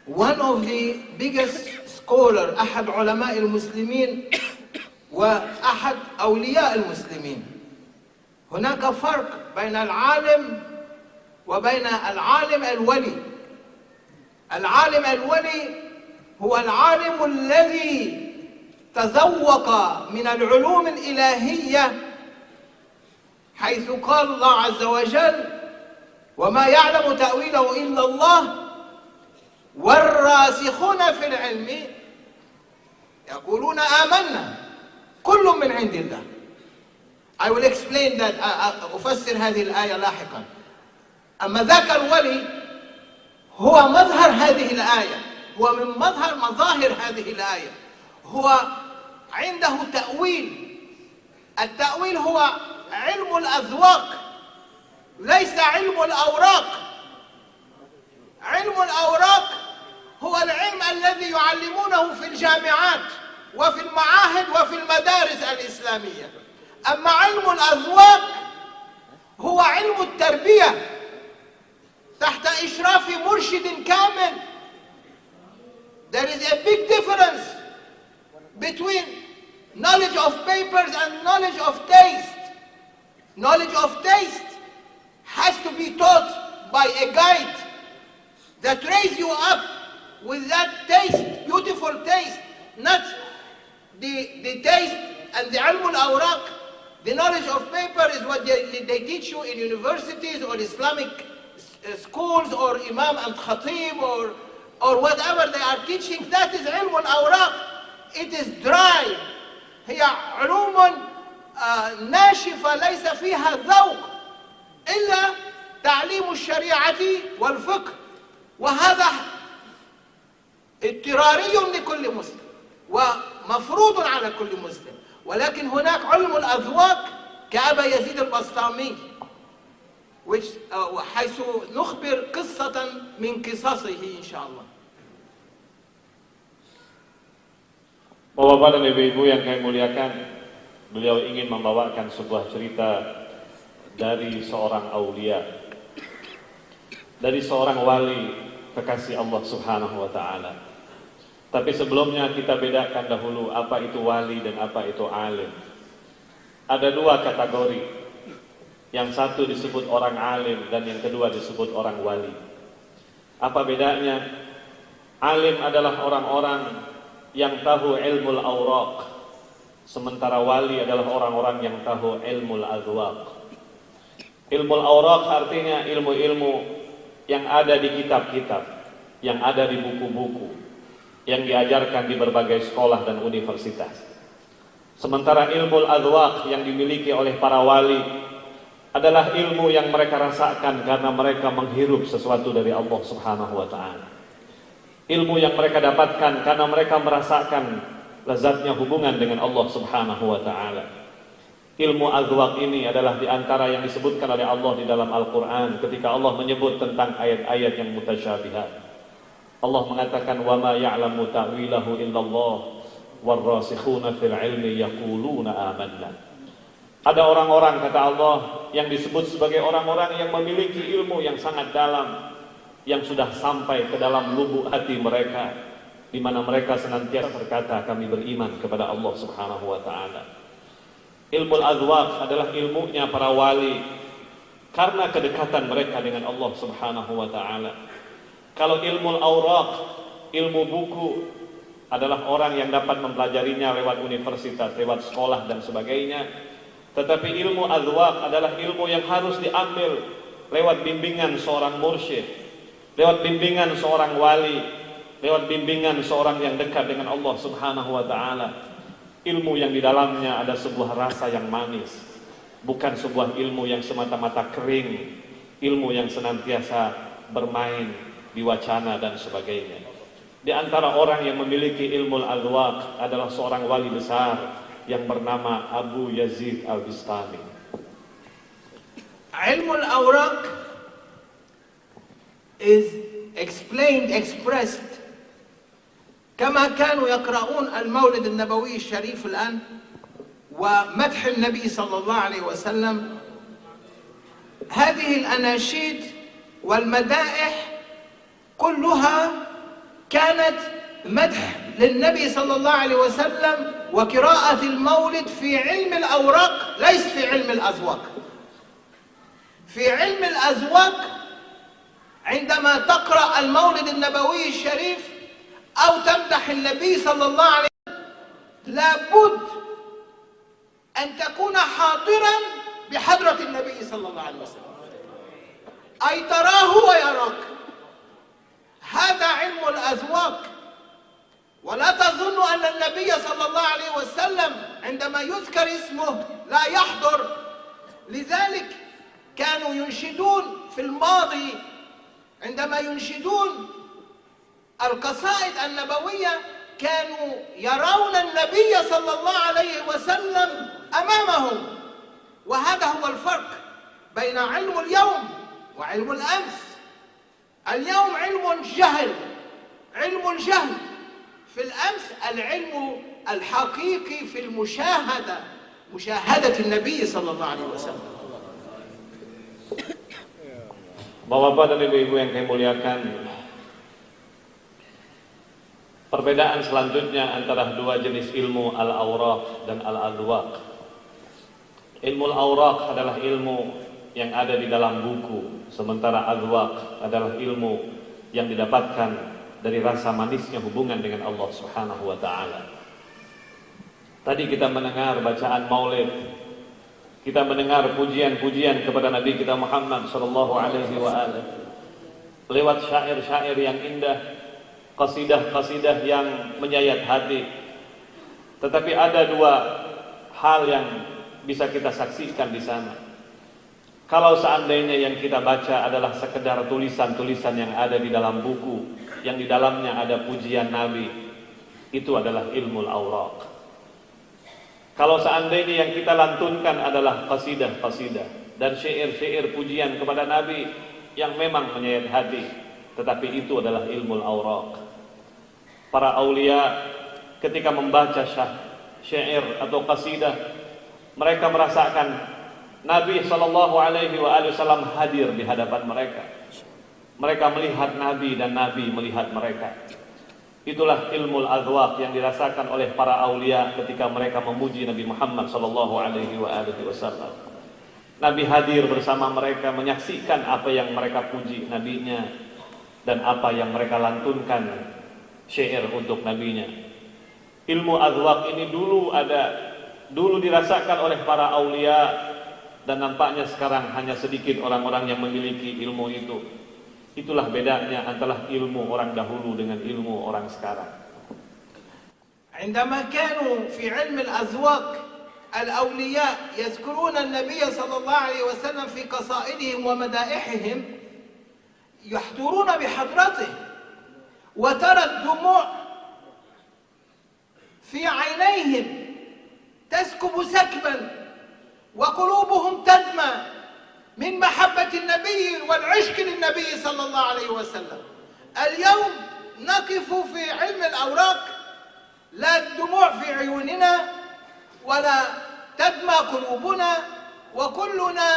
one of the biggest scholar, أحد علماء المسلمين وأحد أولياء المسلمين. هناك فرق بين العالم وبين العالم الولي. العالم الولي هو العالم الذي تذوق من العلوم الإلهية، حيث قال الله عز وجل: وما يعلم تأويله إلا الله والراسخون في العلم يقولون آمنا كل من عند الله. I will explain that. أفسر هذه الآية لاحقا. أما ذاك الولي هو مظهر هذه الآية، هو من مظاهر هذه الآية، هو عنده تأويل. التأويل هو علم الأذواق، ليس علم الأوراق. علم الأوراق هو العلم الذي يعلمونه في الجامعات وفي المعاهد وفي المدارس الإسلامية. أما علم الأذواق هو علم التربية تحت إشراف مرشد كامل. There is a big difference between knowledge of papers and knowledge of taste. Knowledge of taste has to be taught by a guide that raises you up with that taste, beautiful taste, not the taste and the ilm al-awraq. The knowledge of paper is what they teach you in universities or Islamic schools or imam and khatib or whatever they are teaching. That is ilm al-awraq. It is dry. هي علوم ناشفة ليس فيها ذوق إلا تعليم الشريعة والفقه، وهذا اضطراري لكل مسلم ومفروض على كل مسلم. ولكن هناك علم الأذواق كأبا يزيد البسطامي حيث نخبر قصة من قصصه إن شاء الله. Bapak-bapak dan ibu-ibu yang kami muliakan, beliau ingin membawakan sebuah cerita dari seorang aulia, dari seorang wali kekasih Allah Subhanahu wa Ta'ala. Tapi sebelumnya kita bedakan dahulu apa itu wali dan apa itu alim. Ada dua kategori. Yang satu disebut orang alim dan yang kedua disebut orang wali. Apa bedanya? Alim adalah orang-orang yang tahu ilmul awraq, sementara wali adalah orang-orang yang tahu ilmul adwaq. Ilmul awraq artinya ilmu-ilmu yang ada di kitab-kitab, yang ada di buku-buku, yang diajarkan di berbagai sekolah dan universitas. Sementara ilmul adwaq yang dimiliki oleh para wali adalah ilmu yang mereka rasakan karena mereka menghirup sesuatu dari Allah Subhanahu wa Ta'ala. Ilmu yang mereka dapatkan karena mereka merasakan lezatnya hubungan dengan Allah Subhanahu wa Ta'ala. Ilmu adwaq ini adalah di antara yang disebutkan oleh Allah di dalam Al-Quran ketika Allah menyebut tentang ayat-ayat yang mutasyabihat. Allah mengatakan, wa ma ya'lamu ta'wilahu illallah warrasikhuna fil ilmi yaquluna amanna. Ada orang-orang, kata Allah, yang disebut sebagai orang-orang yang memiliki ilmu yang sangat dalam, yang sudah sampai ke dalam lubuk hati mereka, di mana mereka senantiasa berkata, kami beriman kepada Allah Subhanahu wa Ta'ala. Ilmu al-adwaq adalah ilmunya para wali karena kedekatan mereka dengan Allah Subhanahu wa Ta'ala. Kalau ilmu al-awraq, ilmu buku, adalah orang yang dapat mempelajarinya lewat universitas, lewat sekolah dan sebagainya. Tetapi ilmu adwaq adalah ilmu yang harus diambil lewat bimbingan seorang mursyid, lewat bimbingan seorang wali, lewat bimbingan seorang yang dekat dengan Allah Subhanahu wa Ta'ala. Ilmu yang di dalamnya ada sebuah rasa yang manis, bukan sebuah ilmu yang semata-mata kering, ilmu yang senantiasa bermain di wacana dan sebagainya. Di antara orang yang memiliki ilmu al-adwaq adalah seorang wali besar yang bernama Abu Yazid al-Bistami. Ilmu al-awraq is expressed كما كانوا يقرؤون المولد النبوي الشريف الآن ومدح النبي صلى الله عليه وسلم. هذه الأناشيد والمدائح كلها كانت مدح للنبي صلى الله عليه وسلم وقراءة المولد في علم الأوراق ليس في علم الأذواق. في علم الأذواق عندما تقرأ المولد النبوي الشريف أو تمدح النبي صلى الله عليه وسلم لابد أن تكون حاضرا بحضرة النبي صلى الله عليه وسلم، أي تراه ويراك. هذا علم الأذواق. ولا تظن أن النبي صلى الله عليه وسلم عندما يذكر اسمه لا يحضر. لذلك كانوا ينشدون في الماضي، عندما ينشدون القصائد النبوية كانوا يرون النبي صلى الله عليه وسلم أمامهم. وهذا هو الفرق بين علم اليوم وعلم الأمس. اليوم علم جهل، علم الجهل. في الأمس العلم الحقيقي في المشاهدة، مشاهدة النبي صلى الله عليه وسلم. Bapak-bapak dan ibu-ibu yang kami muliakan, perbedaan selanjutnya antara dua jenis ilmu, al-awraq dan al-adwaq. Ilmu al-awraq adalah ilmu yang ada di dalam buku, sementara adwaq adalah ilmu yang didapatkan dari rasa manisnya hubungan dengan Allah Subhanahu wa taala. Tadi kita mendengar bacaan maulid, kita mendengar pujian-pujian kepada Nabi kita Muhammad sallallahu alaihi wa alihi lewat syair-syair yang indah, qasidah-qasidah yang menyayat hati. Tetapi ada dua hal yang bisa kita saksikan di sana. Kalau seandainya yang kita baca adalah sekedar tulisan-tulisan yang ada di dalam buku, yang di dalamnya ada pujian Nabi, itu adalah ilmu al-awraq. Kalau seandainya yang kita lantunkan adalah qasidah-qasidah dan syair-syair pujian kepada Nabi yang memang menyayat hati, tetapi itu adalah ilmu al-awraq. Para aulia ketika membaca syair atau qasidah, mereka merasakan Nabi sallallahu alaihi wasallam hadir di hadapan mereka. Mereka melihat Nabi dan Nabi melihat mereka. Itulah ilmu al-adwaq yang dirasakan oleh para aulia ketika mereka memuji Nabi Muhammad sallallahu alaihi wasallam. Nabi hadir bersama mereka, menyaksikan apa yang mereka puji nabinya dan apa yang mereka lantunkan syair untuk nabinya. Ilmu adwaq ini dulu dirasakan oleh para aulia, dan nampaknya sekarang hanya sedikit orang-orang yang memiliki ilmu itu. Itulah bedanya antara ilmu orang dahulu dengan ilmu orang sekarang. عندما كانوا في علم الأذواق الأولياء يذكرون النبي صلى الله عليه وسلم في قصائدهم ومدائحهم يحضرون بحضرته، وترى الدموع في عينيهم تسكب سكبا وقلوبهم تدمى من محبة النبي والعشق للنبي صلى الله عليه وسلم. اليوم نقف في علم الأوراق لا الدموع في عيوننا ولا تدمى قلوبنا، وكلنا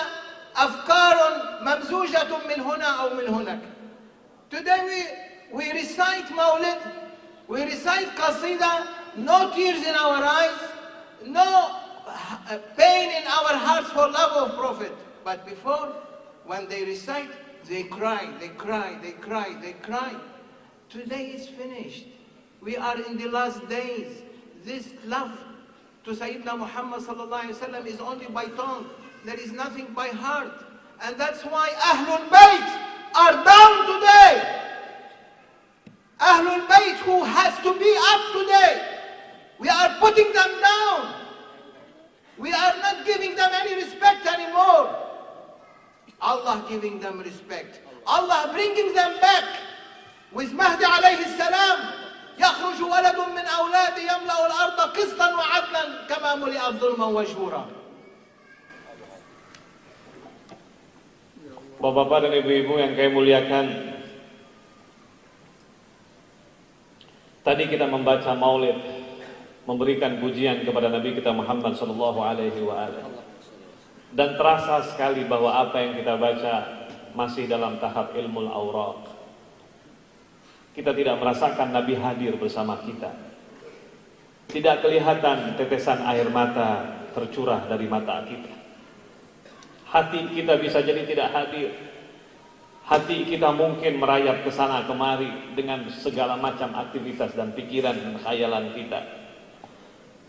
أفكار ممزوجة من هنا أو من هناك. Today we recite Mawlid, we recite Qasida, no tears in our eyes, no pain in our hearts for love of Prophet. But before, when they recite, they cry, they cry, they cry, they cry. Today is finished. We are in the last days. This love to Sayyidina Muhammad sallallahu alaihi wasallam is only by tongue. There is nothing by heart. And that's why Ahlul Bayt are down today. Ahlul Bayt who has to be up today. We are putting them down. We are not giving them any respect anymore. Allah giving them respect. Allah bringing them back. With Mahdi alayhi salam, يخرج ولد من أولاد يملأ الأرض قسطا وعدلا كما ملئت ظلما وجورا. Bapak-bapak dan ibu-ibu yang kami muliakan, tadi kita membaca maulid, memberikan pujian kepada Nabi kita Muhammad sallallahu alaihi wasallam. Dan terasa sekali bahwa apa yang kita baca masih dalam tahap ilmu al-awraq. Kita tidak merasakan Nabi hadir bersama kita. Tidak kelihatan tetesan air mata tercurah dari mata kita. Hati kita bisa jadi tidak hadir. Hati kita mungkin merayap ke sana kemari dengan segala macam aktivitas dan pikiran dan khayalan kita.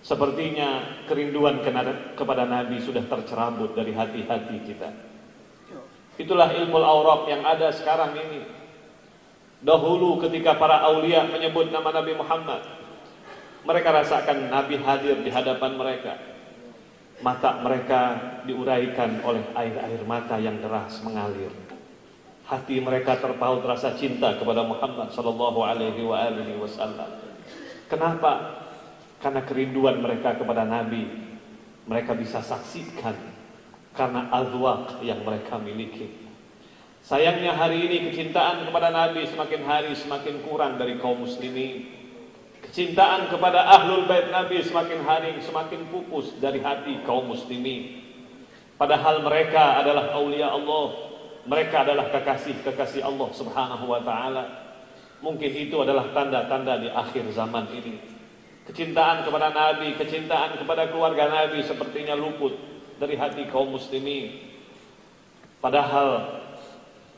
Sepertinya kerinduan kepada Nabi sudah tercerabut dari hati-hati kita. Itulah ilmu al-awraq yang ada sekarang ini. Dahulu ketika para aulia menyebut nama Nabi Muhammad, mereka rasakan Nabi hadir di hadapan mereka. Mata mereka diuraikan oleh air-air mata yang deras mengalir. Hati mereka terpaut rasa cinta kepada Muhammad sallallahu alaihi wasallam. Kenapa? Karena kerinduan mereka kepada Nabi, mereka bisa saksikan karena azwaq yang mereka miliki. Sayangnya hari ini kecintaan kepada Nabi semakin hari semakin kurang dari kaum muslimin. Kecintaan kepada ahlul bait Nabi semakin hari semakin pupus dari hati kaum muslimin. Padahal mereka adalah aulia Allah, mereka adalah kekasih-kekasih Allah Subhanahu wa taala. Mungkin itu adalah tanda-tanda di akhir zaman ini. Kecintaan kepada Nabi, kecintaan kepada keluarga Nabi sepertinya luput dari hati kaum muslimin. Padahal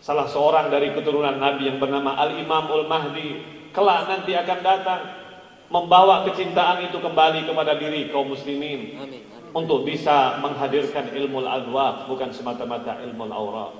salah seorang dari keturunan Nabi yang bernama Al-Imamul Mahdi kelak nanti akan datang membawa kecintaan itu kembali kepada diri kaum muslimin. Untuk bisa menghadirkan ilmu al-adwaq, bukan semata-mata ilmu al-awraq.